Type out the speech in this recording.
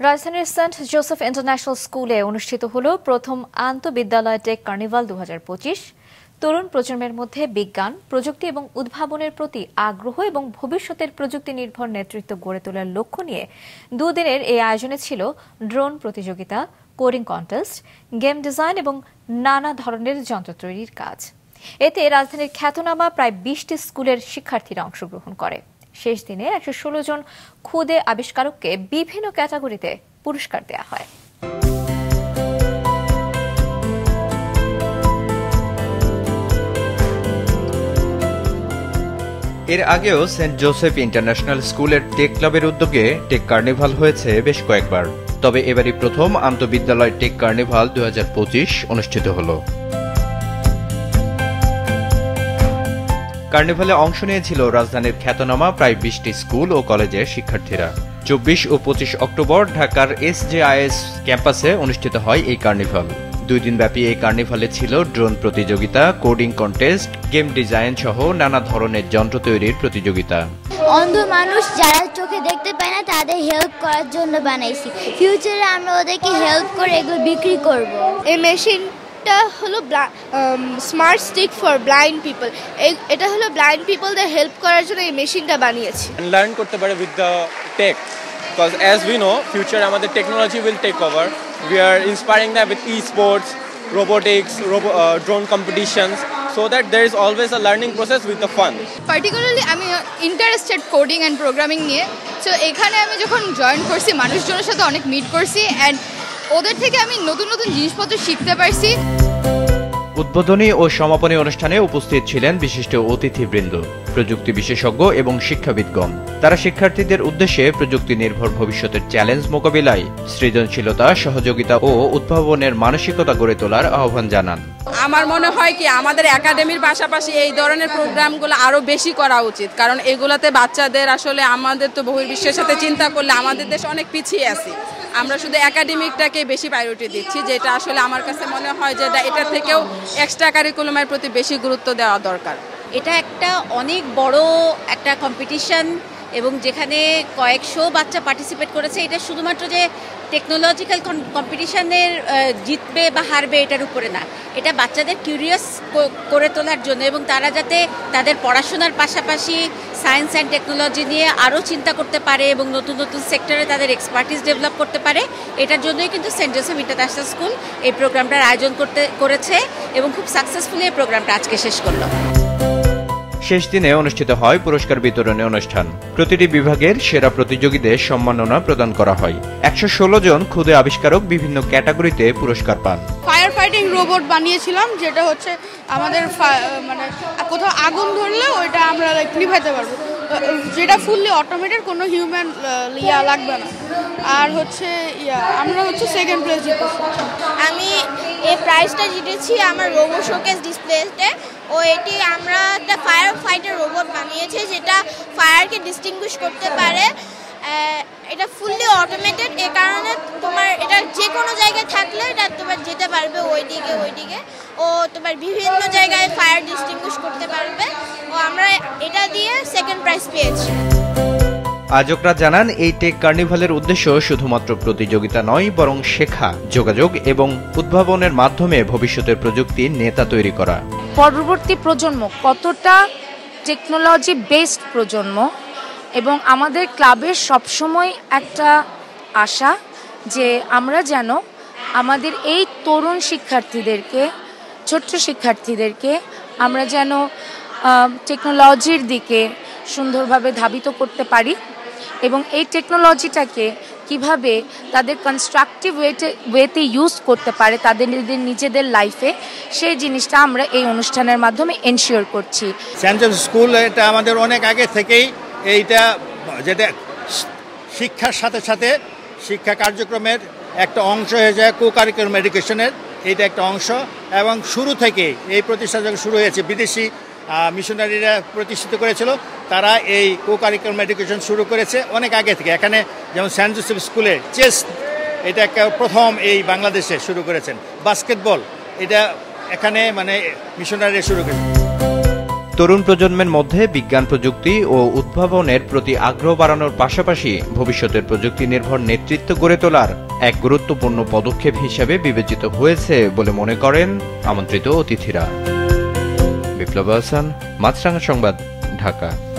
রাজধানীর Saint Joseph international স্কুলে অনুষ্ঠিত হল প্রথম আন্তঃবিদ্যালয় টেক কার্নিভাল 2025। তরুণ প্রজন্মের মধ্যে বিজ্ঞান, প্রযুক্তি এবং উদ্ভাবনের প্রতি আগ্রহ এবং ভবিষ্যতের প্রযুক্তি নির্ভর নেতৃত্ব গড়ে তোলার লক্ষ্য নিয়ে দুদিনের এই আয়োজনে ছিল ড্রোন প্রতিযোগিতা, কোডিং কন্টেস্ট, গেম ডিজাইন এবং নানা ধরনের যন্ত্র তৈরির কাজ। এতে রাজধানীর খ্যাতনামা প্রায় 20টি স্কুলের শিক্ষার্থীরা অংশগ্রহণ করে। শেষ দিনে 116 জন খুদে আবিষ্কারককে বিভিন্ন ক্যাটাগরিতে পুরস্কার দেওয়া হয়। এর আগেও সেন্ট জোসেফ ইন্টারন্যাশনাল স্কুলের টেক ক্লাবের উদ্যোগে টেক কার্নিভাল হয়েছে বেশ কয়েকবার, তবে এবারই প্রথম আন্তঃবিদ্যালয় টেক কার্নিভাল 2025 অনুষ্ঠিত হল। কার্নিভালে অংশ নিয়েছিল রাজধানীর খ্যাতনামা প্রায় 20টি স্কুল ও কলেজের শিক্ষার্থীরা। 24 ও 25 অক্টোবর ঢাকার SJIS ক্যাম্পাসে অনুষ্ঠিত হয় এই কার্নিভাল। 2 দিনব্যাপী এই কার্নিভালে ছিল ড্রোন প্রতিযোগিতা, কোডিং কন্টেস্ট, গেম ডিজাইন সহ নানা ধরনের যন্ত্র তৈরির প্রতিযোগিতা। অন্ধ মানুষ যারা চোখে দেখতে পায় না তাদের হেল্প করার জন্য বানাইছি। ফিউচারে আমরা ওদেরকে হেল্প করে এগুলো বিক্রি করব। এই মেশিনটা হলো smart stick for blind people. এটা হলো ব্লাইন্ড পিপলদের হেল্প করার জন্য এই মেশিনটা বানিয়েছি। লার্ন করতে পারে with the tech, because as we know future আমাদের technology will take over. We are inspiring them with e-sports, robotics, drone competitions, so that there is always a learning process with the fun. Particularly আমি interested coding and programming নিয়ে। So এখানে আমি যখন join করছি মানুষজনের সাথে অনেক meet করছি অ্যান্ড ওদের থেকে আমি নতুন নতুন জিনিসপত্র শিখতে পারছি। উদ্বোধনী ও সমাপনী অনুষ্ঠানে উপস্থিত ছিলেন বিশিষ্ট অতিথিবৃন্দ, প্রযুক্তি বিশেষজ্ঞ এবং শিক্ষাবিদগণ। তারা শিক্ষার্থীদের উদ্দেশ্যে প্রযুক্তি নির্ভর ভবিষ্যতের চ্যালেঞ্জ মোকাবিলায় সৃজনশীলতা, সহযোগিতা ও উদ্ভাবনের মানসিকতা গড়ে তোলার আহ্বান জানান। আমার মনে হয় কি আমাদের একাডেমির পাশাপাশি এই ধরনের প্রোগ্রামগুলো আরো বেশি করা উচিত, কারণ এগুলাতে বাচ্চাদের আসলে আমাদের তো বহির্বিশ্বের সাথে চিন্তা করলে আমাদের দেশ অনেক পিছিয়ে আছে। আমরা শুধু একাডেমিকটাকে বেশি প্রায়োরিটি দিচ্ছি, যেটা আসলে আমার কাছে মনে হয় যে এটা থেকেও এক্সট্রা কারিকুলামের প্রতি বেশি গুরুত্ব দেওয়া দরকার। এটা একটা অনেক বড় একটা কম্পিটিশন এবং যেখানে কয়েকশো বাচ্চা পার্টিসিপেট করেছে। এটা শুধুমাত্র যে টেকনোলজিক্যাল কম্পিটিশনের জিতবে বা হারবে এটার উপরে না, এটা বাচ্চাদের কিউরিয়াস করে তোলার জন্য এবং তারা যাতে তাদের পড়াশোনার পাশাপাশি সায়েন্স অ্যান্ড টেকনোলজি নিয়ে আরও চিন্তা করতে পারে এবং নতুন নতুন সেক্টরে তাদের এক্সপার্টিস ডেভেলপ করতে পারে। এটার জন্যই কিন্তু সেন্ট জোসেফ ইন্টারন্যাশনাল স্কুল এই প্রোগ্রামটার আয়োজন করেছে এবং খুব সাকসেসফুলি এই প্রোগ্রামটা আজকে শেষ করলো। শেষ দিনে অনুষ্ঠিত হয় পুরস্কার বিতরণী অনুষ্ঠান। প্রতিটি বিভাগের সেরা প্রতিযোগীদের সম্মাননা প্রদান করা হয়। 116 জন ক্ষুদে আবিষ্কারক বিভিন্ন ক্যাটাগরিতে পুরস্কার পান। ফায়ার ফাইটিং রোবট বানিয়েছিলাম, যেটা হচ্ছে আমাদের মানে কোথাও আগুন ধরলে ওইটা আমরা নিভাইতে পারবো, যেটা ফুললি অটোমেটেড, কোনো হিউম্যান লাগবে না। আর হচ্ছে আমরা হচ্ছে সেকেন্ড প্লেস জিতেছি। আমি এই প্রাইজটা জিতেছি আমার রোবো শোকেস ডিসপ্লেতে। ও এটি আমরা একটা ফায়ার ফাইটার রোবট বানিয়েছি যেটা ফায়ারকে ডিস্টিংগুইশ করতে পারে। এটা ফুললি অটোমেটেড, এ কারণে তোমার এটা যে কোনো জায়গায় থাকলে এটা তোমার যেতে পারবে ওইদিকে ও তোমার বিভিন্ন জায়গায় ফায়ার ডিস্টিংগুইশ করতে পারবে। ও আমরা এটা দিয়ে সেকেন্ড প্রাইজ পেয়েছি। আয়োজকরা জানান, এই টেক কার্নিভালের উদ্দেশ্য শুধুমাত্র প্রতিযোগিতা নয়, বরং শেখা, যোগাযোগ এবং উদ্ভাবনের মাধ্যমে ভবিষ্যতের প্রযুক্তির নেতা তৈরি করা। পরবর্তী প্রজন্ম কতটা টেকনোলজি বেসড প্রজন্ম, এবং আমাদের ক্লাবের সবসময় একটা আশা যে আমরা যেন আমাদের এই তরুণ শিক্ষার্থীদেরকে, ছোট্ট শিক্ষার্থীদেরকে আমরা যেন টেকনোলজির দিকে সুন্দরভাবে ধাবিত করতে পারি এবং এই টেকনোলজিটাকে কিভাবে তাদের কনস্ট্রাকটিভ ওয়েতে ইউজ করতে পারে তাদের নিজেদের লাইফে, সেই জিনিসটা আমরা এই অনুষ্ঠানের মাধ্যমে এনশিওর করছি। সেন্ট জোসেফ স্কুল এটা আমাদের অনেক আগে থেকেই এইটা, যেটা শিক্ষার সাথে সাথে শিক্ষা কার্যক্রমের একটা অংশ হয়ে যায়, কো কারিকুলাম এডুকেশনের এইটা একটা অংশ। এবং শুরু থেকে এই প্রতিষ্ঠান যখন শুরু হয়েছে, বিদেশি মিশনারিরা প্রতিষ্ঠিত করেছিল, তারা এই কো কারিকুলাম এডুকেশন শুরু করেছে অনেক আগে থেকে। এখানে যেমন সেন্ট জোসেফ স্কুলে চেস এটা একটা প্রথম এই বাংলাদেশে শুরু করেছেন, বাস্কেটবল এটা এখানে মানে মিশনারিরা শুরু করেছে। তরুণ প্রজন্মের মধ্যে বিজ্ঞান প্রযুক্তি ও উদ্ভাবনের প্রতি আগ্রহ বাড়ানোর পাশাপাশি ভবিষ্যতের প্রযুক্তি নির্ভর নেতৃত্ব গড়ে তোলার এক গুরুত্বপূর্ণ পদক্ষেপ হিসেবে বিবেচিত হয়েছে বলে মনে করেন আমন্ত্রিত অতিথিরা। বিপ্লব হাসান, মাছরাঙা সংবাদ, ঢাকা।